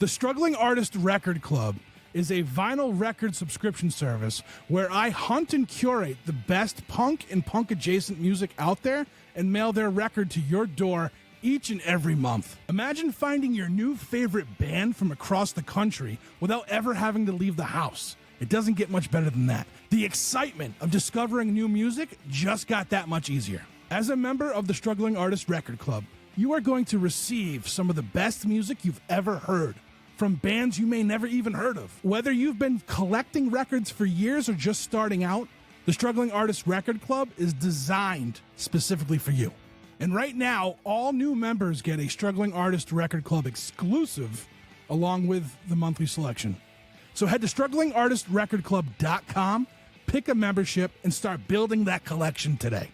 The Struggling Artist Record Club is a vinyl record subscription service where I hunt and curate the best punk and punk-adjacent music out there and mail their record to your door each and every month. Imagine finding your new favorite band from across the country without ever having to leave the house. It doesn't get much better than that. The excitement of discovering new music just got that much easier. As a member of the Struggling Artist Record Club, you are going to receive some of the best music you've ever heard from bands you may never even heard of. Whether you've been collecting records for years or just starting out, the Struggling Artist Record Club is designed specifically for you. And right now, all new members get a Struggling Artist Record Club exclusive along with the monthly selection. So head to StrugglingArtistRecordClub.com, pick a membership, and start building that collection today.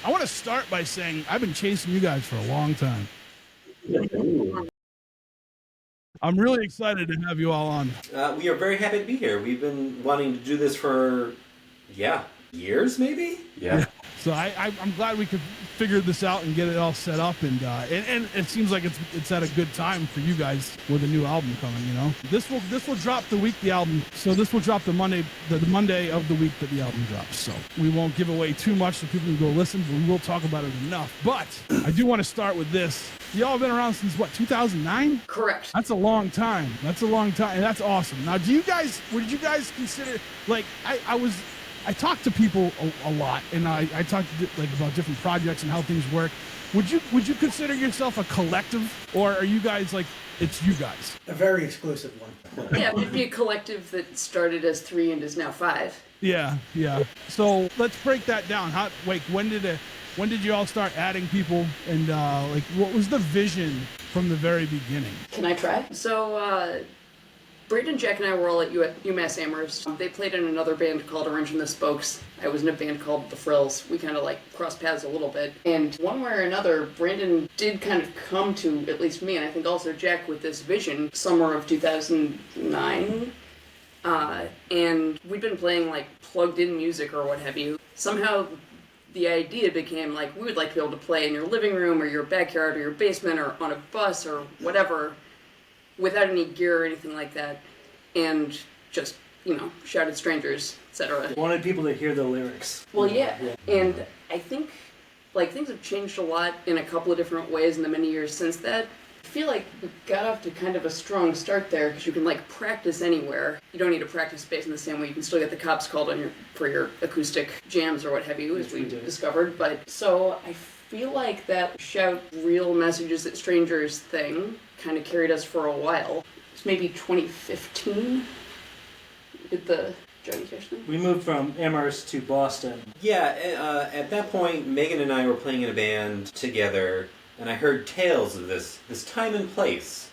I want to start by saying I've been chasing you guys for a long time. I'm really excited to have you all on. We are very happy to be here. We've been wanting to do this for, years maybe? Yeah. So I'm glad we could figure this out and get it all set up, and it seems like it's at a good time for you guys with a new album coming. You know, this will drop the week the album. So this will drop the Monday of the week that the album drops. So we won't give away too much so people can go listen, but we will talk about it enough. But I do want to start with this. Y'all have been around since what, 2009? Correct. That's a long time. That's a long time, and that's awesome. Now, did you guys consider, like, I talk to people a lot, and I talk to, about different projects and how things work. Would you consider yourself a collective, or are you guys like, it's you guys? A very exclusive one. Yeah, it'd be a collective that started as 3 and is now 5. Yeah. So let's break that down. When did you all start adding people, and what was the vision from the very beginning? Can I try? So, Braden, Jack, and I were all at UMass Amherst. They played in another band called Orange and the Spokes. I was in a band called The Frills. We kind of crossed paths a little bit. And one way or another, Brandon did kind of come to, at least me, and I think also Jack, with this vision, summer of 2009. And we'd been playing plugged in music or what have you. Somehow the idea became we would like to be able to play in your living room or your backyard or your basement or on a bus or whatever, without any gear or anything like that, and just, shout at strangers, etc. Wanted people to hear the lyrics. Well, yeah. And I think, things have changed a lot in a couple of different ways in the many years since that. I feel like we got off to kind of a strong start there, because you can, practice anywhere. You don't need a practice space in the same way. You can still get the cops called on for your acoustic jams or what have you, as we discovered. But, so I feel like that shout real messages at strangers thing kind of carried us for a while. It's maybe 2015 with the Johnny Cash thing. We moved from Amherst to Boston. Yeah, at that point, Megan and I were playing in a band together, and I heard tales of this time and place.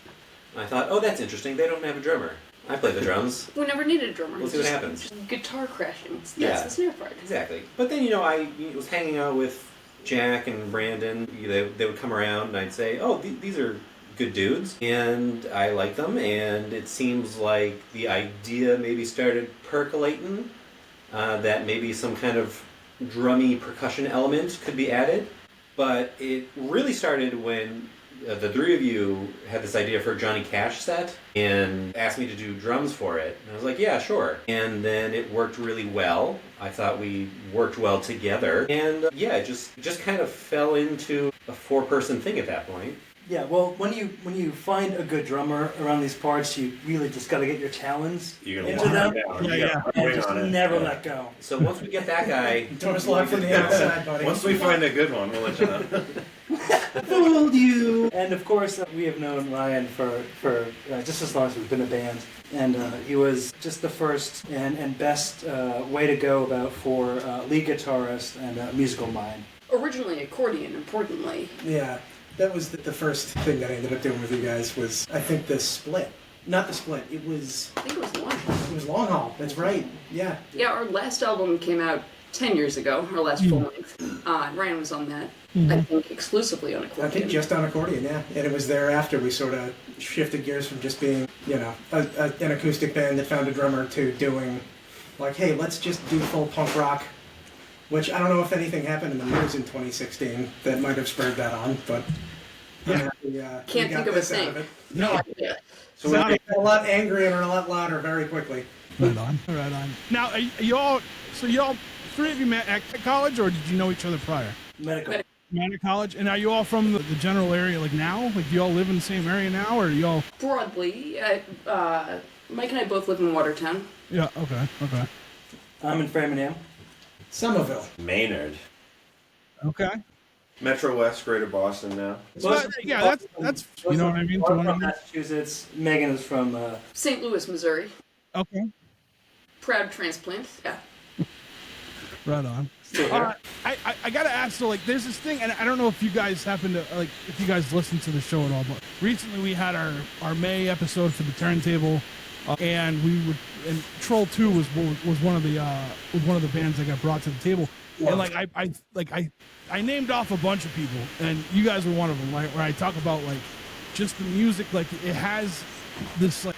And I thought, oh, that's interesting. They don't have a drummer. I play the drums. We never needed a drummer. We'll see what happens. Just guitar crashing. That's the snare part. Exactly. But then, I was hanging out with Jack and Brandon. They would come around, and I'd say, oh, these are good dudes, and I like them, and it seems like the idea maybe started percolating, that maybe some kind of drummy percussion element could be added. But it really started when the three of you had this idea for a Johnny Cash set and asked me to do drums for it. And I was like, yeah, sure. And then it worked really well. I thought we worked well together. And it just kind of fell into a 4-person thing at that point. Yeah, well, when you find a good drummer around these parts, you really just got to get your talons into them. Just never let go. So once we get that guy, Thomas Locke from the outside, buddy. Once we find a good one, we'll let you know. Fooled you. And of course, we have known Ryan for just as long as we've been a band. And he was just the first and best way to go about for lead guitarist and musical mind. Originally accordion, importantly. Yeah, that was the first thing that I ended up doing with you guys was, I think, the split. Not the split, I think it was Long Haul. it was Long Haul, that's right, yeah. Yeah, our last album came out 10 years ago, our last full length. Ryan was on that, I think exclusively on accordion. I think just on accordion, yeah. And it was thereafter we sort of shifted gears from just being, an acoustic band that found a drummer to doing, like, hey, let's just do full punk rock. Which I don't know if anything happened in the news in 2016 that might have spurred that on, but Can't think of a thing. No idea. So we got a lot angrier and a lot louder very quickly. Right on. Right on. Now, are you all, three of you met at college, or did you know each other prior? Medical. Met at college? And are you all from the general area, like now? Like, do you all live in the same area now, or are you all... Broadly, Mike and I both live in Watertown. Yeah, okay. I'm in Framingham. Somerville. Maynard. Okay. Metro West, Greater Boston now. So, yeah, that's you know what I mean? I'm from Massachusetts. Megan is from... St. Louis, Missouri. Okay. Proud transplant. Yeah. Right on. I gotta ask, so like, there's this thing, and I don't know if you guys happen to, like, if you guys listen to the show at all, but recently we had our May episode for the turntable, and Troll 2 was one of the bands that got brought to the table, and I named off a bunch of people, and you guys were one of them, where I talk about like just the music, like it has this like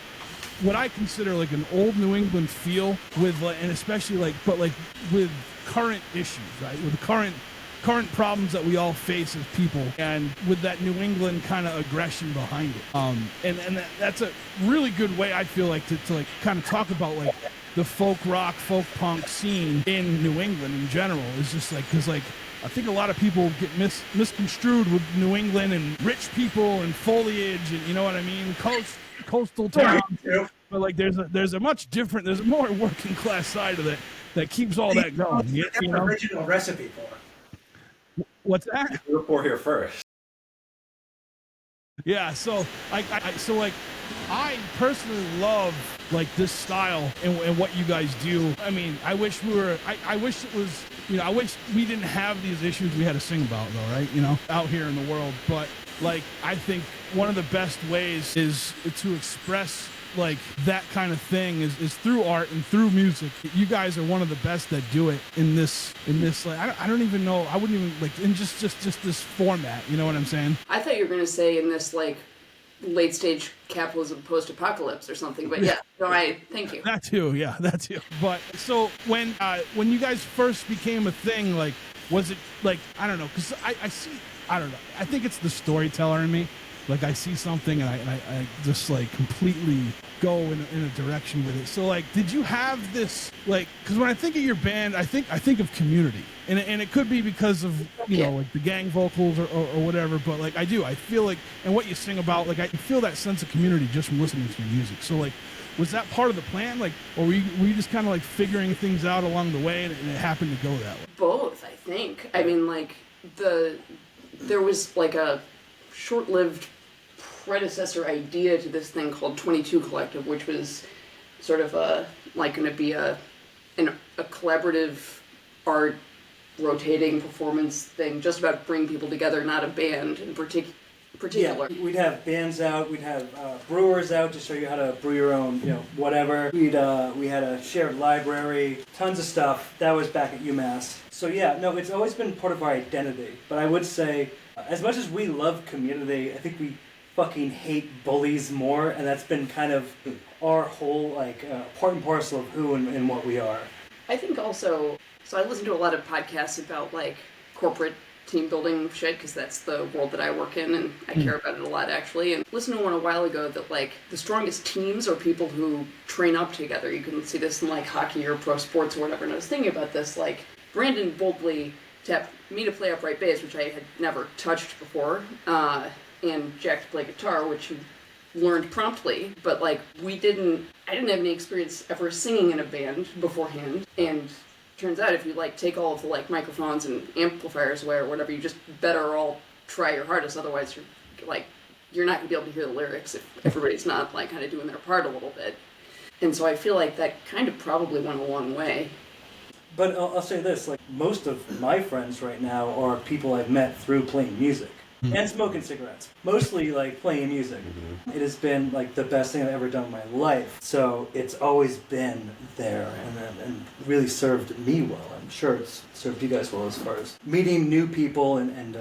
what I consider like an old New England feel with, like, and especially like, but like with current issues, right? With the current problems that we all face as people, and with that New England kind of aggression behind it. And that's a really good way, I feel like, to like kind of talk about like the folk rock, folk punk scene in New England in general. Is just like, because like I think a lot of people get misconstrued with New England and rich people and foliage, and you know what I mean, coastal towns. But like there's a much different, there's a more working class side of it that keeps all that going. That's the original recipe for it. What's that? You were here first. Yeah, so I personally love like this style and what you guys do. I mean, I wish it was, I wish we didn't have these issues we had to sing about though, right? Out here in the world. But like, I think one of the best ways is to express like that kind of thing is through art and through music. You guys are one of the best that do it in this like, I don't even know, I wouldn't even like, in just this format, you know what I'm saying? I thought you were going to say in this like late stage capitalism post-apocalypse or something, but yeah, no, thank you. That too. But so when you guys first became a thing, like, was it like, I don't know, because I see, I don't know, I think it's the storyteller in me. Like, I see something and I just like completely go in a direction with it. So like, did you have this, like, because when I think of your band, I think of community, and it could be because of like the gang vocals or whatever, but like I feel like, and what you sing about, like I feel that sense of community just from listening to your music. So like, was that part of the plan, like, or were you just kind of like figuring things out along the way and it happened to go that way? Both, I think. I mean, like there was like a short-lived predecessor idea to this thing called 22 Collective, which was sort of going to be a collaborative art rotating performance thing, just about bringing people together, not a band in particular. Yeah, we'd have bands out, we'd have brewers out to show you how to brew your own, whatever. We had a shared library, tons of stuff. That was back at UMass. So yeah, no, it's always been part of our identity. But I would say, as much as we love community, I think we fucking hate bullies more, and that's been kind of our whole, like, part and parcel of who and what we are. I think also, so I listen to a lot of podcasts about, like, corporate team building shit, because that's the world that I work in, and I care about it a lot, actually. And listened to one a while ago that, like, the strongest teams are people who train up together. You can see this in, like, hockey or pro sports or whatever, and I was thinking about this, like, Brandon boldly tapped me to play upright bass, which I had never touched before, and Jack to play guitar, which he learned promptly, but like I didn't have any experience ever singing in a band beforehand, and turns out if you like take all of the like microphones and amplifiers away or whatever, you just better all try your hardest, otherwise you're not going to be able to hear the lyrics if everybody's not like kind of doing their part a little bit. And so I feel like that kind of probably went a long way. But I'll say this, like most of my friends right now are people I've met through playing music and smoking cigarettes. Mostly like playing music. It has been like the best thing I've ever done in my life. So it's always been there and really served me well. I'm sure it's served you guys well as far as meeting new people and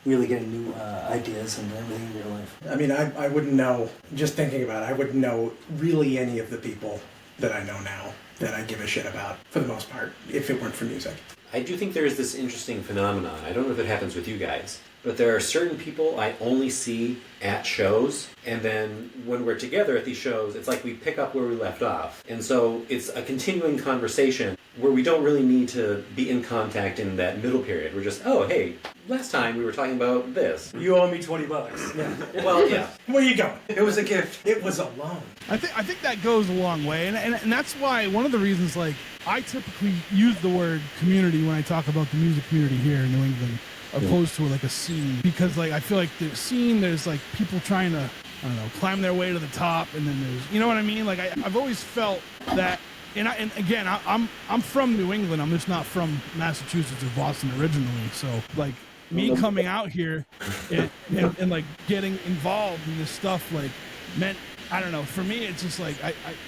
really getting new ideas and everything in your life. I mean, I wouldn't know, just thinking about it, I wouldn't know really any of the people that I know now that I give a shit about, for the most part, if it weren't for music. I do think there is this interesting phenomenon. I don't know if it happens with you guys, but there are certain people I only see at shows, and then when we're together at these shows, it's like we pick up where we left off. And so it's a continuing conversation where we don't really need to be in contact in that middle period. We're just, oh, hey, last time we were talking about this. You owe me $20. Yeah. Well, yeah. Where you going? It was a gift. It was a loan. I think that goes a long way, and that's why one of the reasons, like, I typically use the word community when I talk about the music community here in New England, opposed to like a scene, because like I feel like the scene, there's like people trying to, I don't know, climb their way to the top, and then there's, you know what I mean? Like I've always felt that, and again, I'm from New England. I'm just not from Massachusetts or Boston originally, so like me coming out here and like getting involved in this stuff like meant, I don't know, for me it's just like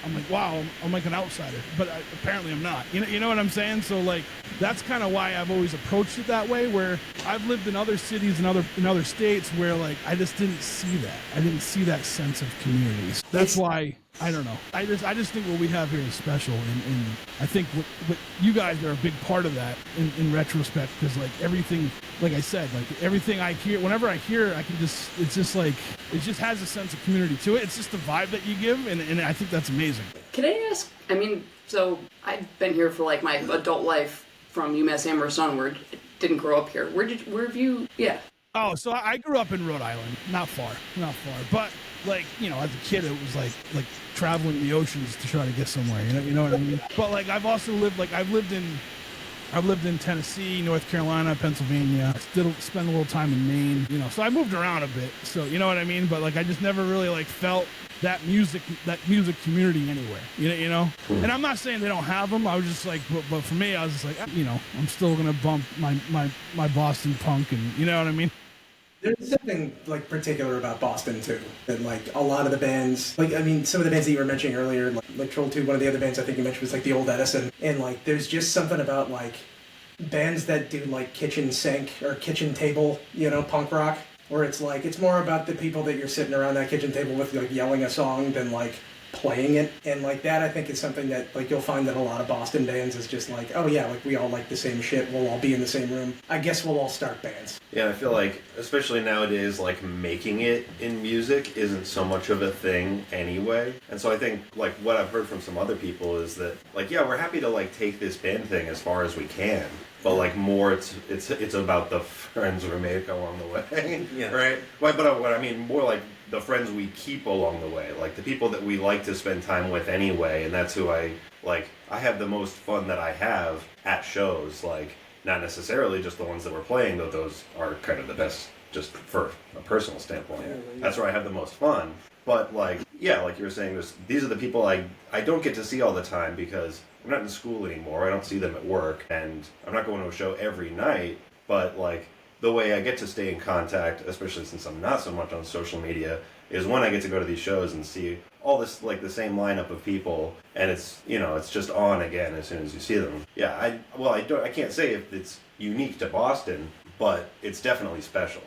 I'm like, wow, I'm like an outsider, but apparently I'm not, you know what I'm saying? So like that's kind of why I've always approached it that way, where I've lived in other cities and other states where like I just didn't see that sense of communities. That's why, I don't know, I just think what we have here is special, and I think what you guys are a big part of that in retrospect, because like everything, like I said, like everything I hear, whenever I hear, I can just, it's just like, it just has a sense of community to it. It's just the vibe that you give, and I think that's amazing. Can I ask, I mean, so I've been here for like my adult life from UMass Amherst onward. Didn't grow up here. Where have you, yeah. Oh, so I grew up in Rhode Island, not far, but like, you know, as a kid, it was like traveling the oceans to try to get somewhere, you know what I mean? But like, I've also lived, like, I've lived in Tennessee, North Carolina, Pennsylvania. I still spent a little time in Maine, you know, so I moved around a bit, so you know what I mean? But like, I just never really like felt that music community anywhere, you know? And I'm not saying they don't have them. I was just like, but for me, I was just like, you know, I'm still gonna bump my Boston punk, and you know what I mean? There's something like particular about Boston too, and like a lot of the bands, like I mean, some of the bands that you were mentioning earlier, like Troll 2, one of the other bands I think you mentioned was like the Old Edison, and like there's just something about like bands that do like kitchen sink or kitchen table, you know, punk rock, where it's like it's more about the people that you're sitting around that kitchen table with, like yelling a song than like playing it. And like that, I think is something that like you'll find that a lot of Boston bands is just like, oh yeah, like we all like the same shit, we'll all be in the same room, I guess we'll all start bands. Yeah, I feel like, especially nowadays, like making it in music isn't so much of a thing anyway. And so I think like what I've heard from some other people is that like, yeah, we're happy to like take this band thing as far as we can, but like more it's about the friends we make along the way. Yeah. Right? But what I mean more like the friends we keep along the way, like the people that we like to spend time with anyway, and that's who I have the most fun that I have at shows, like not necessarily just the ones that we're playing, though those are kind of the best just for a personal standpoint. That's where I have the most fun. But like, yeah, like you were saying, these are the people I don't get to see all the time because I'm not in school anymore, I don't see them at work, and I'm not going to a show every night, but like the way I get to stay in contact, especially since I'm not so much on social media, is when I get to go to these shows and see all this, like the same lineup of people, and it's, you know, it's just on again as soon as you see them. Yeah, I can't say if it's unique to Boston, but it's definitely special.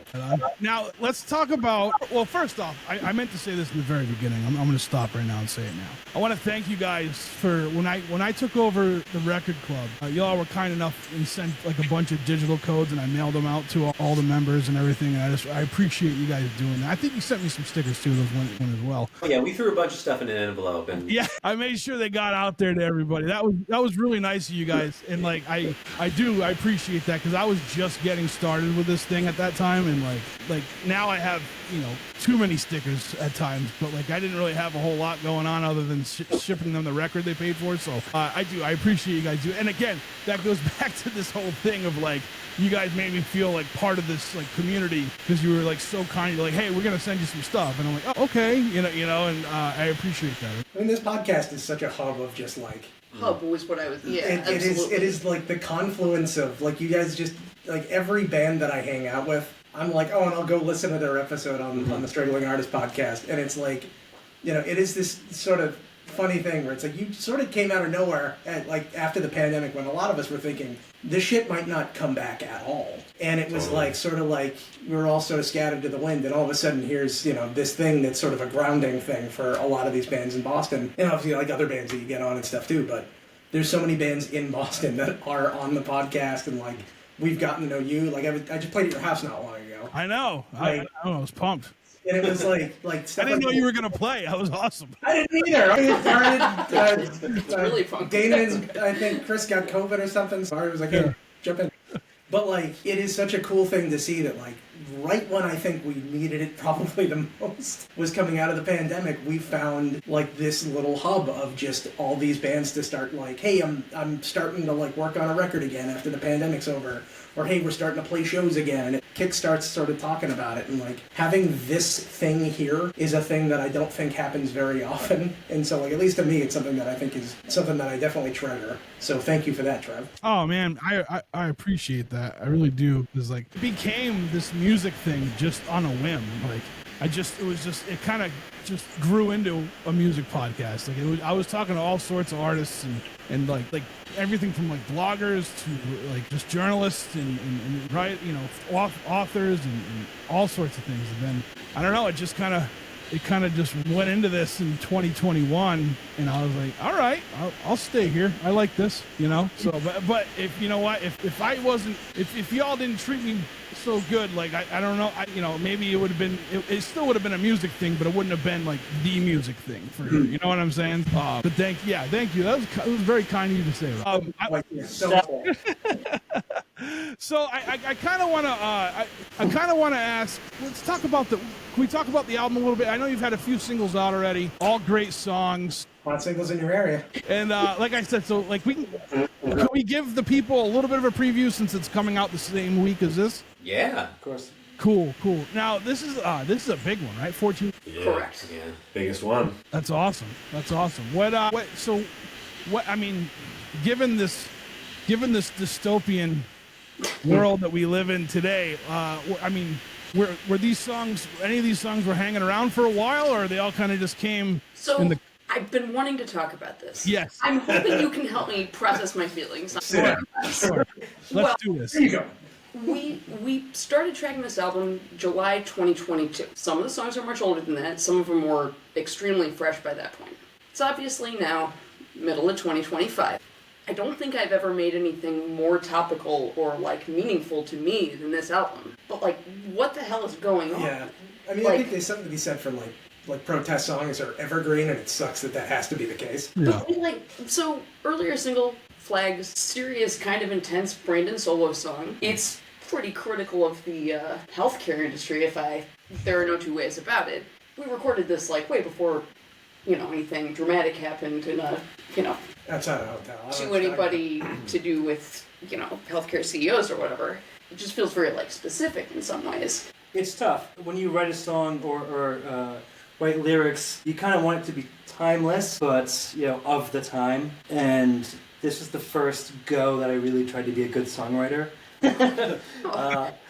Now, let's talk about, well, first off, I meant to say this in the very beginning. I'm going to stop right now and say it now. I want to thank you guys for, when I took over the record club, y'all were kind enough and sent like a bunch of digital codes, and I mailed them out to all the members and everything, and I appreciate you guys doing that. I think you sent me some stickers too, those one as well. Oh, yeah, we threw a bunch of stuff in an envelope, and yeah, I made sure they got out there to everybody. That was really nice of you guys, and like I appreciate that, because I was just getting started started with this thing at that time, and like now I have, you know, too many stickers at times, but like I didn't really have a whole lot going on other than shipping them the record they paid for. So I appreciate you guys do. And again, that goes back to this whole thing of like, you guys made me feel like part of this like community because you were like so kind. You're like, hey, we're gonna send you some stuff, and I'm like, oh, okay, you know, and I appreciate that. I mean, this podcast is such a hub of just like. Hub was what I was. Yeah, it is like the confluence of like you guys just like every band that I hang out with. I'm like, oh, and I'll go listen to their episode on the Struggling Artist podcast, and it's like, you know, it is this sort of funny thing where it's like you sort of came out of nowhere at like after the pandemic when a lot of us were thinking this shit might not come back at all, and it was like sort of like we were all sort of scattered to the wind, and all of a sudden here's, you know, this thing that's sort of a grounding thing for a lot of these bands in Boston, and obviously like other bands that you get on and stuff too, but there's so many bands in Boston that are on the podcast, and like we've gotten to know you. Like I just played at your house not long ago. I know. I was pumped. And it was like I didn't know you were gonna play. That was awesome. I didn't either. I mean, It's really fun. Damon's, I think Chris got COVID or something. So I was like, hey, jump in. But like, it is such a cool thing to see that like right when I think we needed it probably the most was coming out of the pandemic, we found like this little hub of just all these bands to start like, hey, I'm starting to like work on a record again after the pandemic's over. Or, hey, we're starting to play shows again, and it kickstarts sort of talking about it. And, like, having this thing here is a thing that I don't think happens very often. And so, like, at least to me, it's something that I think is something that I definitely treasure. So thank you for that, Trev. Oh, man, I appreciate that. I really do. Because, like, it became this music thing just on a whim. Like, it kind of just grew into a music podcast. Like, I was talking to all sorts of artists and like everything from like bloggers to like just journalists and right, you know, authors and all sorts of things. And then I don't know, it kind of just went into this in 2021, and I was like, all right, I'll stay here. I like this, you know. So, but if you know what, if y'all didn't treat me so good, like I don't know, you know, maybe it would have been, it still would have been a music thing, but it wouldn't have been like the music thing for you. You know what I'm saying? But thank you. That was very kind of you to say. So I kind of want to ask. Let's talk about can we talk about the album a little bit? I know you've had a few singles out already, all great songs. Hot singles in your area. And like I said, so like can we give the people a little bit of a preview since it's coming out the same week as this? Yeah. Of course. Cool. Now this is a big one, right? 14. Yeah. Correct. Yeah. Biggest one. That's awesome. What I mean, given this dystopian world that we live in today, I mean, were these songs, any of these songs were hanging around for a while, or they all kind of just came So I've been wanting to talk about this. Yes. I'm hoping you can help me process my feelings. Sure. Let's do this. There you go. We started tracking this album July 2022. Some of the songs are much older than that. Some of them were extremely fresh by that point. It's obviously now middle of 2025. I don't think I've ever made anything more topical or like meaningful to me than this album. But like, what the hell is going on? Yeah. I mean, I think there's something to be said for like protest songs are evergreen, and it sucks that has to be the case. Yeah. Like, so earlier single, Flag's serious, kind of intense Brandon solo song. It's pretty critical of the healthcare industry, there are no two ways about it. We recorded this like way before, you know, anything dramatic happened in a, you know, outside a hotel. to anybody to do with, you know, healthcare CEOs or whatever. It just feels very like specific in some ways. It's tough when you write a song or write lyrics. You kind of want it to be timeless, but you know, of the time. And this was the first go that I really tried to be a good songwriter.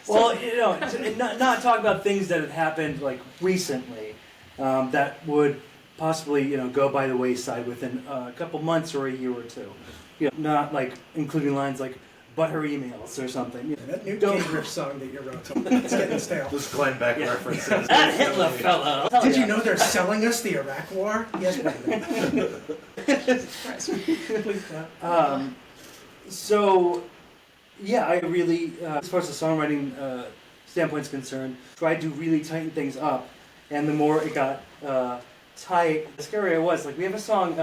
Well, you know, not talk about things that have happened like recently that would possibly, you know, go by the wayside within a couple months or a year or two. You know, not like including lines like "but her emails" or something. You know, That new Cambridge song that you wrote, it's getting stale. Those Glenn Beck references. that Hitler fellow. Did you know they're selling us the Iraq War? Yes, So, yeah, I really, as far as the songwriting standpoint is concerned, tried to really tighten things up. And the more it got tight, the scarier it was. Like, we have a song,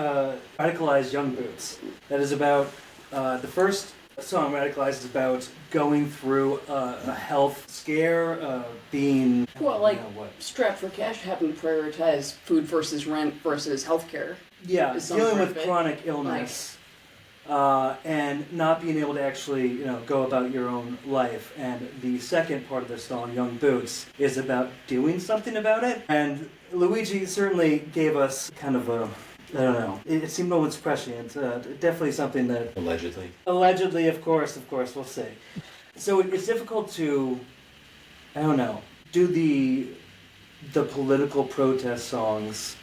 Radicalized Young Boots, that is about the first Song Radicalized is about going through a health scare, being... Well, like, you know, what? Strapped for Cash having to prioritize food versus rent versus healthcare. Yeah, is some dealing part with of it. chronic illness. And not being able to actually, go about your own life. And the second part of the song, Young Boots, is about doing something about it. And Luigi certainly gave us kind of a, I don't know, it seemed almost prescient. Definitely something that... Allegedly, of course, we'll see. So it's difficult to, I don't know, do the political protest songs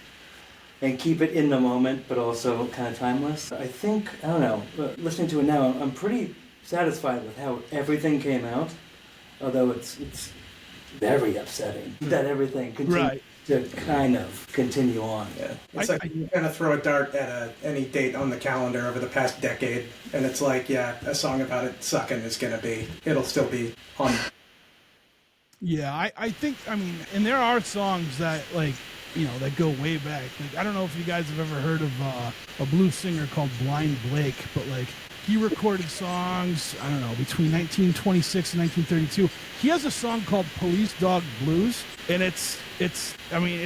and keep it in the moment, but also kind of timeless. I think, I don't know, listening to it now, I'm pretty satisfied with how everything came out, although it's very upsetting that everything continues to kind of continue on. Yeah. It's like you kind of throw a dart at any date on the calendar over the past decade, and it's like, yeah, a song about it sucking is going to be, it'll still be on. Yeah, I think, I mean, and there are songs that, like, that go way back. Like, I don't know if you guys have ever heard of a blues singer called Blind Blake, but, like, he recorded songs, I don't know, between 1926 and 1932. He has a song called Police Dog Blues, and it's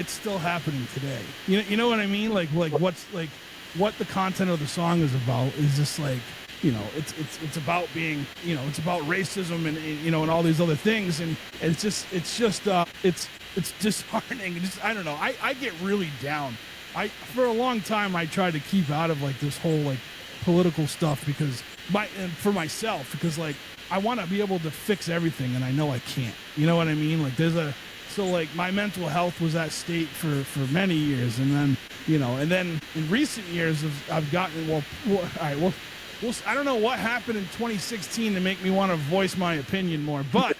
still happening today. You know what I mean? Like what's, like, what the content of the song is about is just, like, it's about being, it's about racism and all these other things, and it's disheartening. I don't know. I get really down. For a long time I tried to keep out of, like, this whole, like, political stuff for myself, because, like, I want to be able to fix everything, and I know I can't. You know what I mean? Like, like, my mental health was at state for many years, and then in recent years I've gotten all right. Well, I don't know what happened in 2016 to make me want to voice my opinion more, but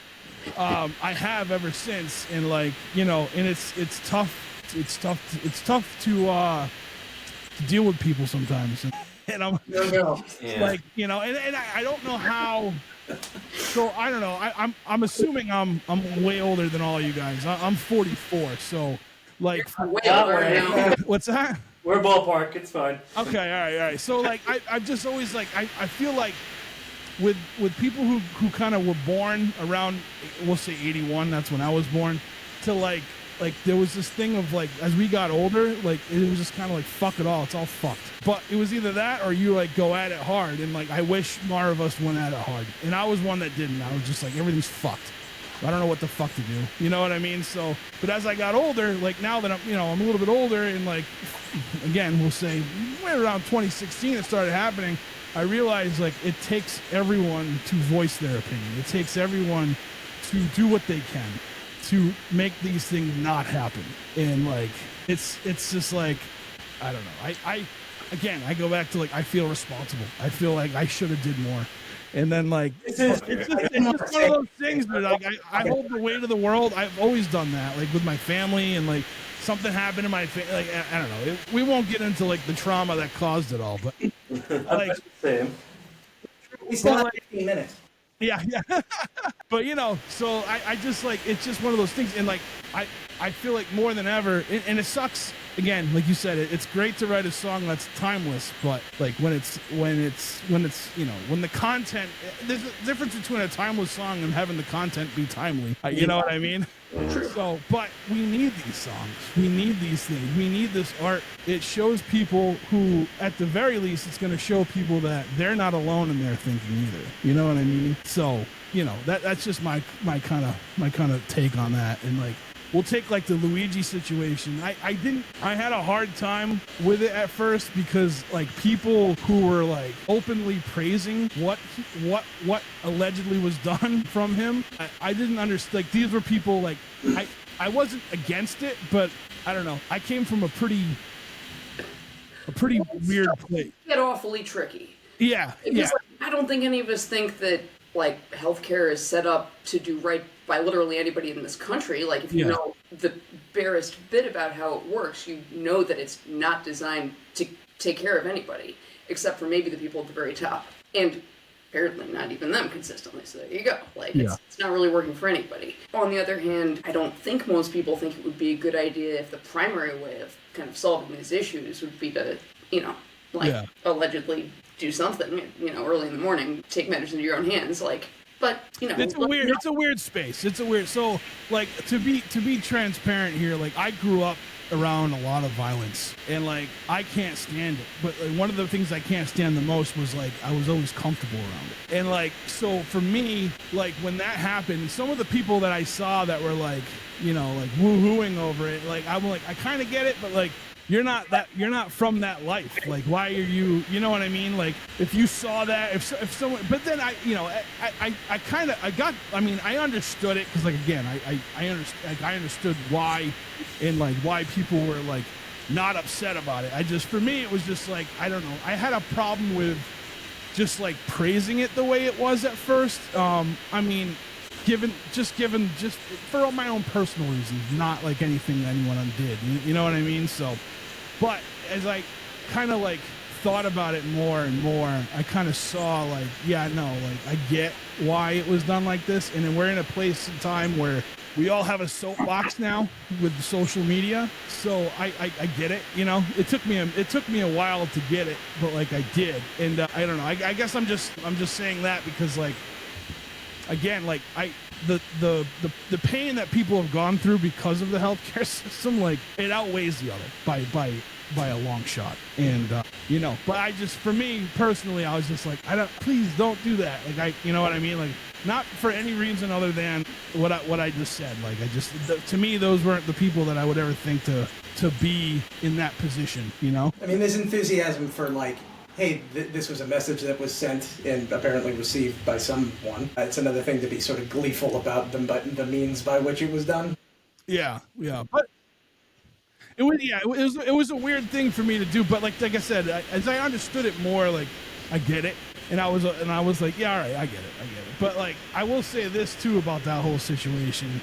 I have ever since, and, like, and it's tough. It's tough to deal with people sometimes, and I'm like, and I don't know how. So I don't know. I'm assuming I'm way older than all you guys. I'm 44, so, like, Way over now. what's that? We're ballpark, it's fine. Okay, all right. So, like, I've just always, like, I feel like with people who kind of were born around, we'll say 81, that's when I was born, to, like there was this thing of, like, as we got older, like, it was just kind of like, fuck it all, it's all fucked. But it was either that or you, like, go at it hard, and, like, I wish more of us went at it hard. And I was one that didn't. I was just like, everything's fucked. I don't know what the fuck to do. You know what I mean? So, but as I got older, like, now that I'm a little bit older, and, like, again, we'll say right around 2016 it started happening, I realized, like, it takes everyone to voice their opinion. It takes everyone to do what they can to make these things not happen. And, like, it's just, like, I don't know. I go back to, like, I feel responsible. I feel like I should have did more. And then, like, it's just one of those things that, like, I hold the weight of the world. I've always done that, like, with my family, and, like, something happened in my family. Like, I don't know. We won't get into, like, the trauma that caused it all, but, like, Same. We still have 15 minutes. yeah. But, so I just, like, it's just one of those things. And, like, I feel like more than ever, and it sucks. Again, like you said, it's great to write a song that's timeless, but, like, when the content, there's a difference between a timeless song and having the content be timely. You know what I mean? True. So, but we need these songs. We need these things. We need this art. It shows people who, at the very least, it's going to show people that they're not alone in their thinking either. You know what I mean? So, that's just my kind of take on that. And, like, we'll take, like, the Luigi situation. I had a hard time with it at first, because, like, people who were, like, openly praising what allegedly was done from him, I didn't understand. Like, these were people, like, I wasn't against it, but I don't know. I came from a pretty weird place. Get awfully tricky. Yeah. Because, like, I don't think any of us think that, like, healthcare is set up to do right by literally anybody in this country. Like, if you know the barest bit about how it works, you know that it's not designed to take care of anybody, except for maybe the people at the very top. And apparently not even them consistently, so there you go. Like, it's not really working for anybody. On the other hand, I don't think most people think it would be a good idea if the primary way of kind of solving these issues would be to, allegedly do something, early in the morning, take matters into your own hands, but it's a weird space. So like to be transparent here, like I grew up around a lot of violence and like I can't stand it, but like, one of the things I can't stand the most was like I was always comfortable around it. And like so for me, like when that happened, some of the people that I saw that were like like woo-hooing over it, like I'm like I kind of get it, but like you're not from that life. Like, why are you know what I mean? Like, if you saw that, if someone, but then I understood it. Cause like, again, I understood why and like why people were like not upset about it. For me, it was just like, I don't know. I had a problem with just like praising it the way it was at first. Given for my own personal reasons, not like anything that anyone undid. You know what I mean? So, but as I kind of like thought about it more and more, I kind of saw like, I get why it was done like this. And then we're in a place and time where we all have a soapbox now with social media. So I get it. It took me a while to get it, but like I did. And I don't know. I guess I'm just saying that because like, again, like the pain that people have gone through because of the healthcare system, like it outweighs the other by a long shot. And but for me personally, I was just like, please don't do that. Like you know what I mean? Like not for any reason other than what I just said. Like to me, those weren't the people that I would ever think to be in that position. I mean, there's enthusiasm for like, hey, this was a message that was sent and apparently received by someone. It's another thing to be sort of gleeful about the means by which it was done. Yeah. But it was a weird thing for me to do. But like I said, as I understood it more, like I get it, and I was like, yeah, all right, I get it. But like I will say this too about that whole situation.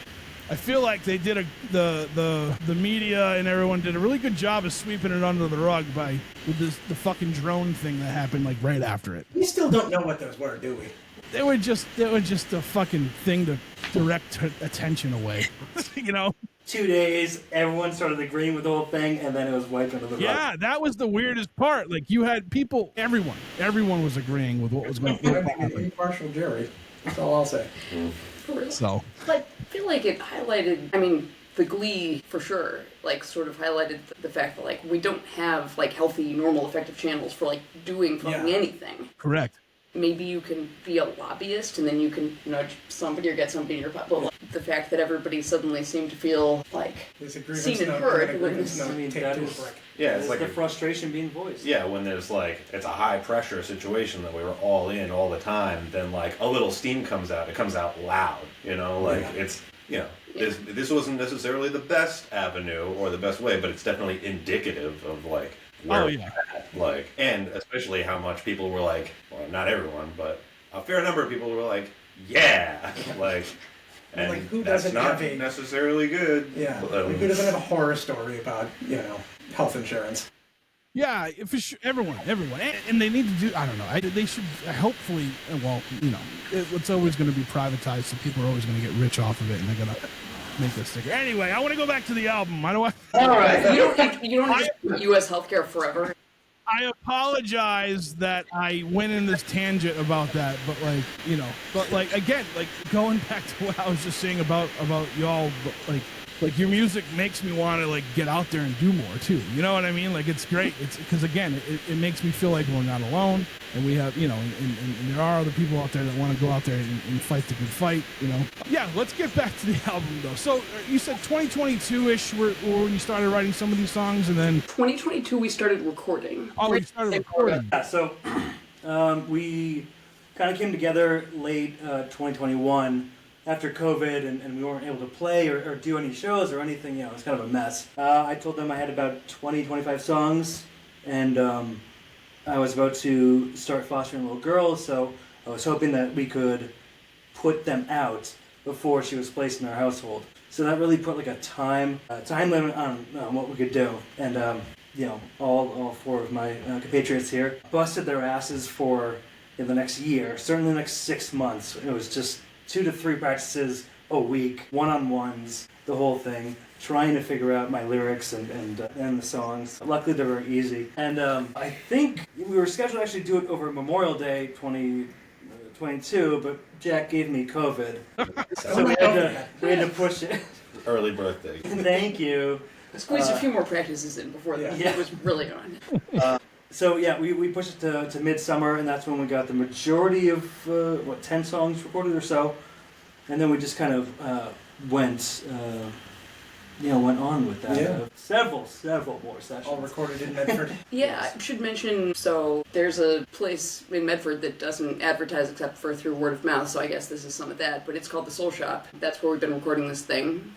I feel like they did the media and everyone did a really good job of sweeping it under the rug with the fucking drone thing that happened like right after it. We still don't know what those were, do we? They were just a fucking thing to direct attention away. 2 days, everyone started agreeing with the whole thing, and then it was wiped under the rug. Yeah, that was the weirdest part. Like you had people, everyone was agreeing with what was going on. An impartial jury. That's all I'll say. So, but I feel like it highlighted, the Glee for sure, like sort of highlighted the fact that like we don't have like healthy, normal, effective channels for like doing fucking anything. Correct. Maybe you can be a lobbyist and then you can nudge somebody or get somebody in your butt. But like, the fact that everybody suddenly seemed to feel like seen and heard. It's like the frustration being voiced. Yeah, when there's like, it's a high pressure situation that we were all in all the time, then like a little steam comes out. It comes out loud, it's, this wasn't necessarily the best avenue or the best way, but it's definitely indicative of like, where we're at. Like, and especially how much people were like, well, not everyone, but a fair number of people were like, yeah, like, and like, who that's doesn't not have necessarily good. Yeah, like, who doesn't have a horror story about, health insurance? Yeah, for sure, everyone, and they need to do. I don't know. They should hopefully. Well, it's always going to be privatized, so people are always going to get rich off of it, and they're going to make this sticker. Anyway, I want to go back to the album. I don't want. All right, you don't just U.S. healthcare forever. I apologize that I went in this tangent about that, but again, like going back to what I was just saying about y'all, like your music makes me want to like get out there and do more too. You know what I mean? Like it's great. It's because again, it makes me feel like we're not alone, and we have and there are other people out there that want to go out there and fight the good fight. Yeah, let's get back to the album though. So you said 2022-ish were when you started writing some of these songs, and then 2022 we started recording. Oh, we started recording. Yeah, so we kind of came together late 2021. After COVID and we weren't able to play or do any shows or anything, it was kind of a mess. I told them I had about 25 songs, and I was about to start fostering little girls, so I was hoping that we could put them out before she was placed in our household. So that really put like a time limit on what we could do. And all four of my compatriots here busted their asses for the next year, certainly the next 6 months. It was just 2 to 3 practices a week, one-on-ones, the whole thing. trying to figure out my lyrics and the songs. Luckily, they're very easy. And I think we were scheduled to actually do it over Memorial Day 2022, but Jack gave me COVID. So we had to push it. Early birthday. Thank you. Squeeze a few more practices in before that. Yeah. It was really on. So yeah, we pushed it to midsummer, and that's when we got the majority of 10 songs recorded or so, and then we just kind of went on with that. Yeah. Several more sessions. All recorded in Medford. Yeah, I should mention, so there's a place in Medford that doesn't advertise except for through word of mouth, so I guess this is some of that, but it's called the Soul Shop. That's where we've been recording this thing.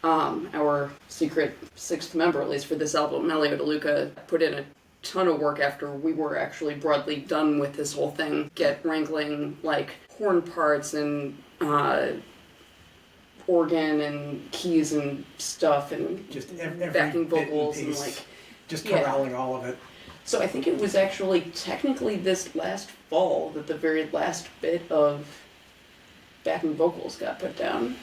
Our secret sixth member, at least for this album, Elio DeLuca, put in a ton of work after we were actually broadly done with this whole thing. Get wrangling, like, horn parts and organ and keys and stuff and Just every backing bit and vocals and, piece. like... Just Yeah. corralling all of it. So I think it was actually technically this last fall that the very last bit of backing vocals got put down.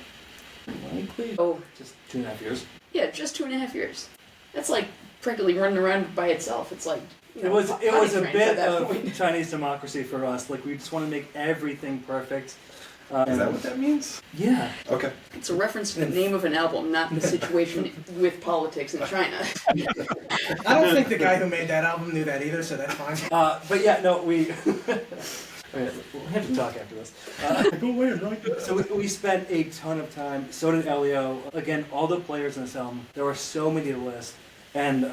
Likely. Oh, Just 2.5 years. yeah, just 2.5 years. That's like practically running around by itself. It's like, you It know, was potty a trained bit at that of point. Chinese democracy for us. Like, we just want to make everything perfect. Is that what that means? Yeah. Okay. It's a reference to the name of an album, not the situation with politics in China. I don't think the guy who made that album knew that either, so that's fine. But yeah, no, we... Okay, we'll have to talk after this. Go away and write it. So we spent a ton of time. So did Elio. Again, all the players in this album. There were so many to list, and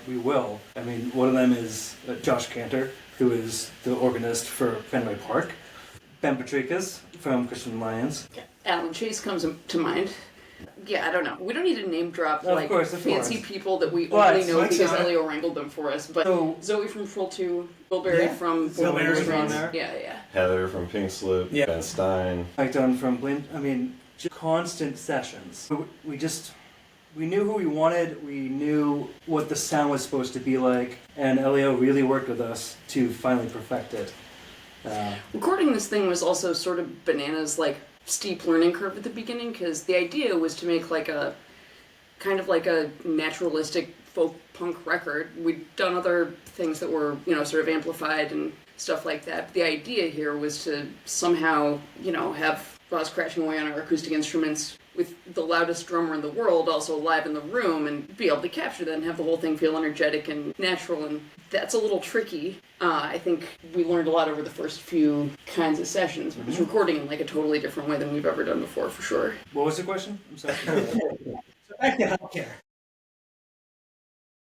we will. I mean, one of them is Josh Cantor, who is the organist for Fenway Park. Ben Patrikas from Christian Lions. Alan Chase comes to mind. Yeah, I don't know. We don't need to name drop Of like course. fancy people that we But- only know But, because Elio wrangled them for us. But So- Zoe from Troll 2, Bill Berry Yeah. from Bill Berry's Borderlands. on there. Yeah. Heather from Pink Sloop. Yeah. Ben Stein. Mike Dunn from Blind. I mean, just constant sessions. We knew who we wanted. We knew what the sound was supposed to be like, and Elio really worked with us to finally perfect it. Recording this thing was also sort of bananas, like steep learning curve at the beginning, because the idea was to make like a kind of like a naturalistic folk punk record. We'd done other things that were, sort of amplified and stuff like that. But the idea here was to somehow, have us crashing away on our acoustic instruments with the loudest drummer in the world also live in the room and be able to capture that and have the whole thing feel energetic and natural, and that's a little tricky. I think we learned a lot over the first few kinds of sessions. It was recording in like a totally different way than we've ever done before, for sure. What was the question? I'm sorry. So back to healthcare.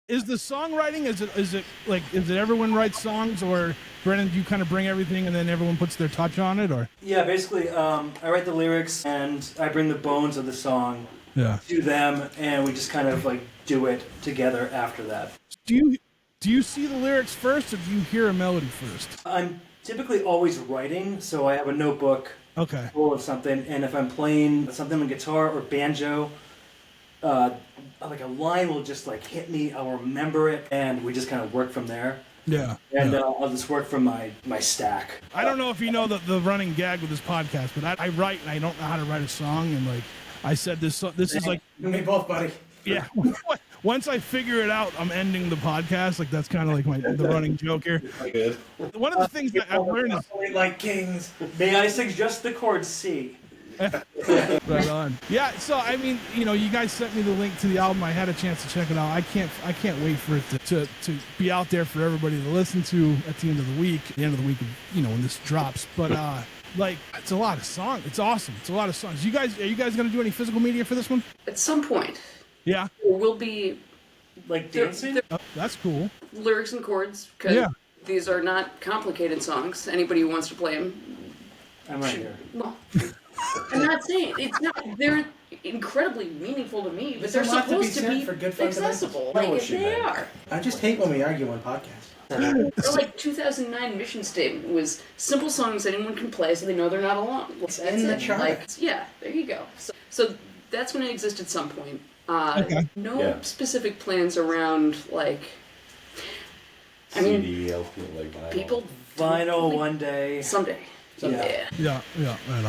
Is the songwriting, is it everyone writes songs, or Brennan, do you kind of bring everything and then everyone puts their touch on it, or? Yeah, basically, I write the lyrics and I bring the bones of the song Yeah. to them, and we just kind of like do it together after that. Do you see the lyrics first, or do you hear a melody first? I'm typically always writing, so I have a notebook Okay. full of something, and if I'm playing something on guitar or banjo, like a line will just like hit me, I'll remember it, and we just kind of work from there. Yeah. And yeah. I'll just work from my stack. I don't know if you know the running gag with this podcast, but I write and I don't know how to write a song, and like I said, this is like, Me both, buddy. yeah. Once I figure it out, I'm ending the podcast. Like that's kind of like the running joke here. Good. One of the things that I've learned is We like kings. May I suggest the chord C? right on. Yeah. So I mean, you guys sent me the link to the album. I had a chance to check it out. I can't wait for it to be out there for everybody to listen to at the end of the week. The end of the week, when this drops. But like, it's a lot of songs. It's awesome. It's a lot of songs. Are you guys gonna do any physical media for this one? At some point, Yeah. we'll be Like there- dancing? there- Oh, that's cool. lyrics and chords, because Yeah. these are not complicated songs. Anybody who wants to play them, I'm right here. well, I'm not saying it's not. They're incredibly meaningful to me, but There's they're a lot to be supposed to said be for good fundamentals. accessible. I know Like what if she they meant. are. I just hate when we argue on podcasts. Or like 2009 mission statement was simple songs anyone can play, so they know they're not alone. That's in the it. chart. Like, yeah, there you go. So that's going to exist at some point. Okay. No Yeah. specific plans around like. I mean, CD, LP, like vinyl. people Vinyl one day. someday. Yeah. Yeah. Right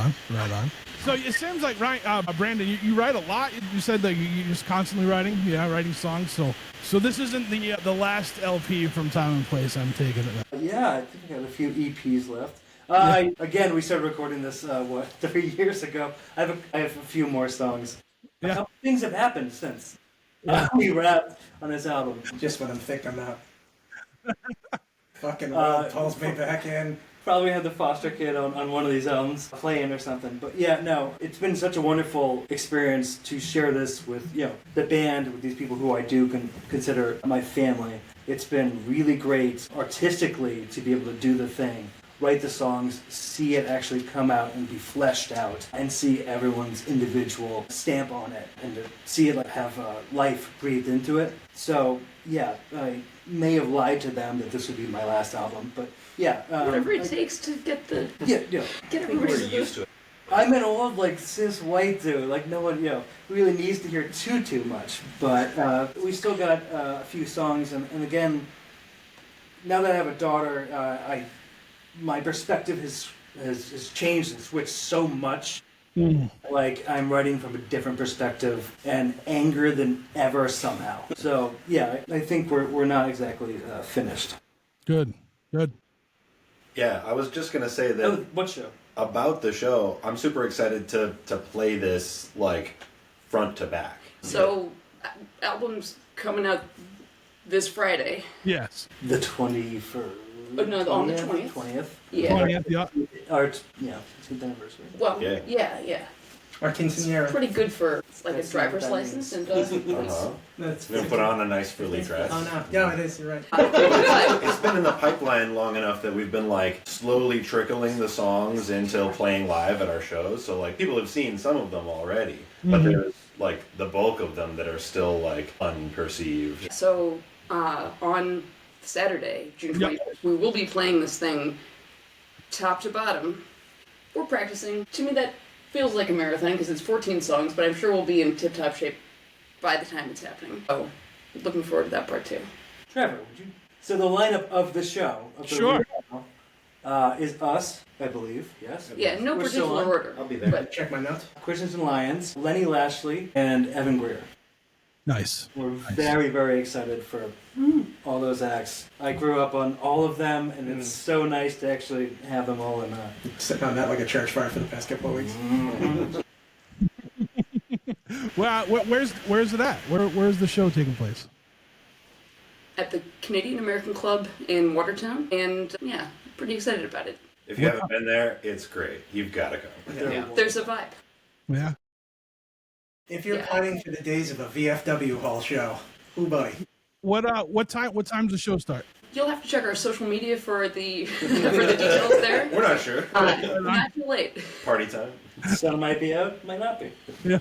on. So it seems like Brandon, you write a lot. You said that you're just constantly writing, writing songs. So this isn't the last LP from Time and Place. I'm taking it. Yeah, I think I got a few EPs left. Again, we started recording this 3 years ago. I have a few more songs. Yeah. A couple things have happened since we wrapped on this album. Just when I'm thinking about fucking world pulls me back in. Probably had the foster kid on one of these albums playing or something. But yeah, no, it's been such a wonderful experience to share this with, the band, with these people who I do consider my family. It's been really great artistically to be able to do the thing, write the songs, see it actually come out and be fleshed out, and see everyone's individual stamp on it, and to see it have life breathed into it. So yeah, I may have lied to them that this would be my last album, but yeah. Whatever it takes to get the... Yeah. Get I think we're everybody used to it. I'm an old, cis white dude. No one, really needs to hear too much. But we still got a few songs, and again, now that I have a daughter, my perspective has changed and switched so much. I'm writing from a different perspective and angrier than ever somehow. So yeah, I think we're not exactly finished. Good. Yeah, I was just gonna say that. Oh, what show? About the show, I'm super excited to play this front to back. So, album's coming out this Friday. Yes. The 21st. No, on the 20th. 20th. Yeah. 20th, yeah. Or 10th anniversary. Well, Yeah. yeah. Our quinceañera. Pretty good for a That's driver's what that license and That's I'm gonna put on a nice frilly dress. Oh no. Yeah, it is. You're right. It's been in the pipeline long enough that we've been slowly trickling the songs into playing live at our shows. So people have seen some of them already, but there's the bulk of them that are still unperceived. So, on Saturday, June 21st, we will be playing this thing top to bottom. We're practicing. To me, that feels like a marathon because it's 14 songs, but I'm sure we'll be in tip-top shape by the time it's happening. Oh, looking forward to that part too. Trevor, would you? So the lineup of the show, Sure. is us, I believe. Yes. Yeah, no We're still particular on. order. I'll be there. But Check my notes. Christians and Lions, Lenny Lashley, and Evan Greer. Nice. We're very, very excited for all those acts. I grew up on all of them, and it's so nice to actually have them all in. Sitting on that like a church fire for the past couple of weeks. Well, where's it at? Where's the show taking place? at the Canadian American Club in Watertown, and yeah, pretty excited about it. If you haven't been there, it's great. You've got to go. Yeah. There's a vibe. Yeah. If you're planning for the days of a VFW hall show, ooh buddy. What time does the show start? You'll have to check our social media for the for the details there. We're not sure. Not too late. Party time. Sun might be out, might not be. Yeah.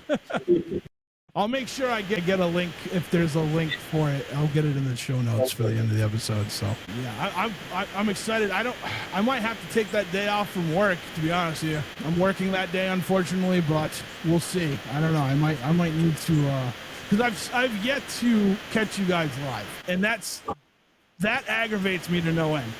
I'll make sure I get a link if there's a link for it. I'll get it in the show notes for the end of the episode. So yeah, I'm excited. I might have to take that day off from work, to be honest with you. I'm working that day, unfortunately, but we'll see. I don't know. I might need to because I've yet to catch you guys live, and that aggravates me to no end.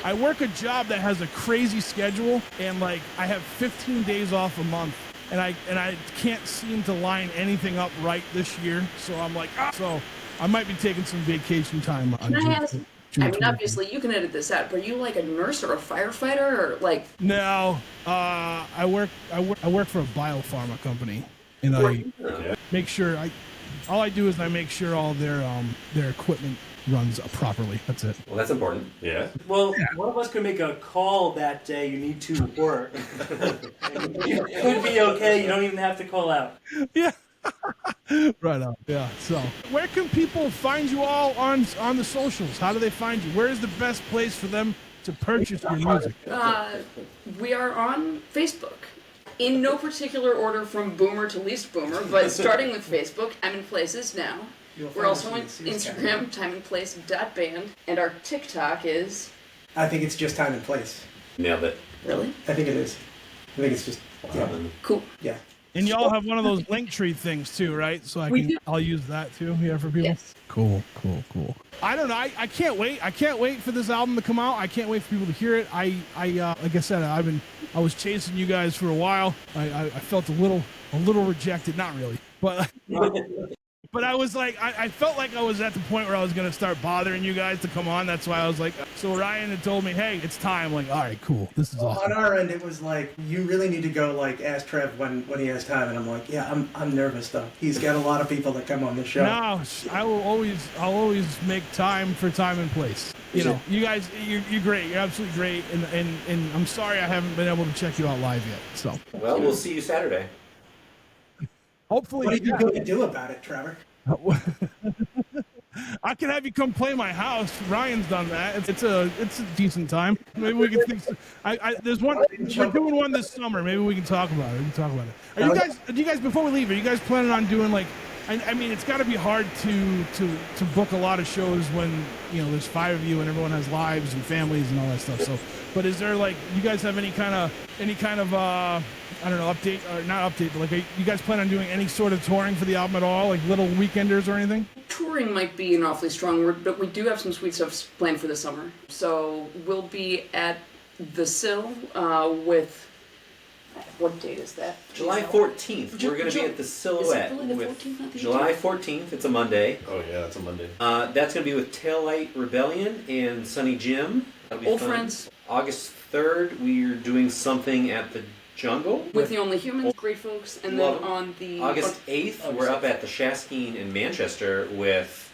I work a job that has a crazy schedule, and like I have 15 days off a month, and I can't seem to line anything up right this year. So I'm like, so I might be taking some vacation time. Can I ask? I mean, obviously you can edit this out, but are you like a nurse or a firefighter or like? No, I work for a biopharma company, and I make sure all I do is I make sure all their equipment runs properly. That's it. Well, that's important. Yeah. Well, one of us could make a call that day you need to work. You could be okay. You don't even have to call out. Yeah. Right on. Yeah. So, where can people find you all on the socials? How do they find you? Where is the best place for them to purchase your music? We are on Facebook. In no particular order from boomer to least boomer, but starting with Facebook, I'm in Places now. We're also on Instagram, timeandplace.band, and our TikTok is... I think it's just time and place. Nailed it. Really? I think it is. I think it's just, yeah. Cool. Yeah. And y'all have one of those link tree things too, right? So I'll use that too, for people. Yes. Cool. I don't know. I can't wait. I can't wait for this album to come out. I can't wait for people to hear it. I like I said, I've been I was chasing you guys for a while. I felt a little rejected, not really, but but I was like, I felt like I was at the point where I was going to start bothering you guys to come on. That's why I was like, so Ryan had told me, hey, it's time. I'm like, all right, cool. This is awesome. On our end, it was like, you really need to go, like, ask Trev when he has time. And I'm like, yeah, I'm nervous, though. He's got a lot of people that come on the show. No, I'll always make time for time and place. You know, you guys, you're great. You're absolutely great. And I'm sorry I haven't been able to check you out live yet. So, Well, we'll see you Saturday. hopefully. What are you going to do about it, Trevor? I can have you come play my house. Ryan's done that. It's a decent time. Maybe we can fix. There's one. We're doing one this summer. Maybe we can talk about it. Are you guys before we leave? Are you guys planning on doing like? I mean, it's got to be hard to book a lot of shows when there's 5 of you and everyone has lives and families and all that stuff. So, but is there like you guys have any kind of I don't know, update or not update, but like, are you guys plan on doing any sort of touring for the album at all, like little weekenders or anything? Touring might be an awfully strong word, but we do have some sweet stuff planned for the summer. So we'll be at the Sill with. What date is that? July 14th. We're going to be at the Silhouette. Is it really the 14th, not the July 18th? 14th. It's a Monday. Oh yeah, that's a Monday. That's going to be with Taillight Rebellion and Sunny Jim. That'll be Old fun. friends. August 3rd, we're doing something at the Jungle. With the Only Humans, great folks. And then on the... August 8th, we're up at the Shaskeen in Manchester with,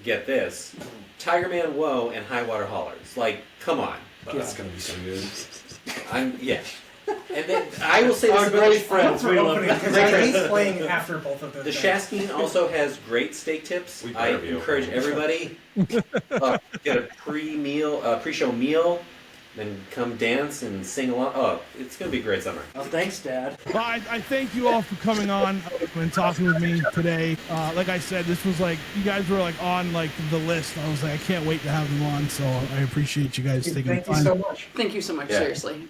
get this, Tiger Man Woe and High Water Haulers. Like, come on. That's gonna be so good. Yeah. And then I will say Our this about great friends. We love them. Because I hate playing after both of those the things. Shaskeen also has great steak tips. We I better be encourage open. everybody get a pre-show meal, then come dance and sing along. Oh, it's gonna be a great summer. Well, thanks, Dad. Well, I thank you all for coming on and talking with me today. Like I said, this was like, you guys were like on like the list. I was like, I can't wait to have them on. So I appreciate you guys taking the Thank you time. so much. Thank you so much, Yeah. seriously.